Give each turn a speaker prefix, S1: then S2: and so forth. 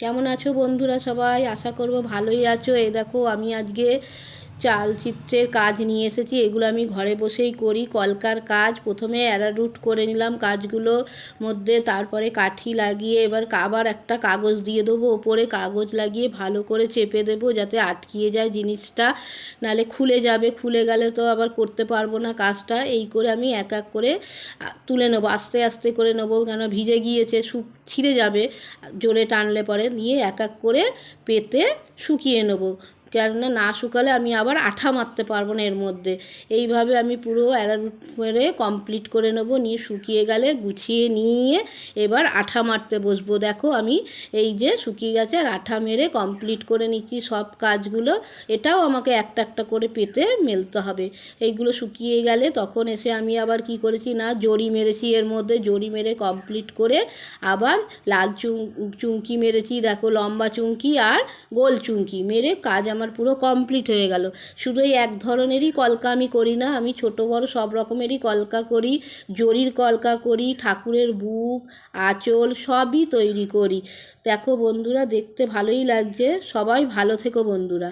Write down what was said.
S1: কেমন আছো বন্ধুরা সবাই? আশা করব ভালোই আছো। এই দেখো আমি আজকে চালচিত্রের কাজ নিয়ে এসেছি। এগুলো আমি ঘরে বসেই করি, কলকার কাজ। প্রথমে অ্যারারুট করে নিলাম কাজগুলো মধ্যে, তারপরে কাঠি লাগিয়ে এবার আবার একটা কাগজ দিয়ে দেবো, ওপরে কাগজ লাগিয়ে ভালো করে চেপে দেবো যাতে আটকিয়ে যায় জিনিসটা, নালে খুলে যাবে। খুলে গেলে তো আবার করতে পারবো না কাজটা। এই করে আমি এক এক করে তুলে নেবো, আস্তে আস্তে করে নেবো, কেন ভিজে গিয়েছে, ছিঁড়ে যাবে জোরে টানলে পরে। নিয়ে এক এক করে পেতে শুকিয়ে নেবো, কেননা না শুকালে আমি আবার আঠা মারতে পারবো না এর মধ্যে। এইভাবে আমি পুরো অ্যারারুট করে কমপ্লিট করে নেবো। নিয়ে শুকিয়ে গেলে গুছিয়ে নিয়ে এবার আঠা মারতে বসবো। দেখো আমি এই যে শুকিয়ে গেছে, আর আঠা মেরে কমপ্লিট করে নিচ্ছি সব কাজগুলো। এটাও আমাকে একটা একটা করে পেতে মেলতে হবে। এইগুলো শুকিয়ে গেলে তখন এসে আমি আবার কি করেছি না, জড়ি মেরেছি এর মধ্যে। জড়ি মেরে কমপ্লিট করে আবার লাল চুমকি মেরেছি, দেখো লম্বা চুমকি আর গোল চুমকি মেরে কাজ আমার পুরো কমপ্লিট হয়ে গেল। শুধু এই এক ধরনেরই কলকা আমি করি না, আমি ছোট বড় সব রকমেরই কলকা করি। জরির কলকা করি, ঠাকুরের বুক, আঁচল সবই তৈরি করি। দেখো বন্ধুরা, দেখতে ভালোই লাগছে। সবাই ভালো থেকো বন্ধুরা।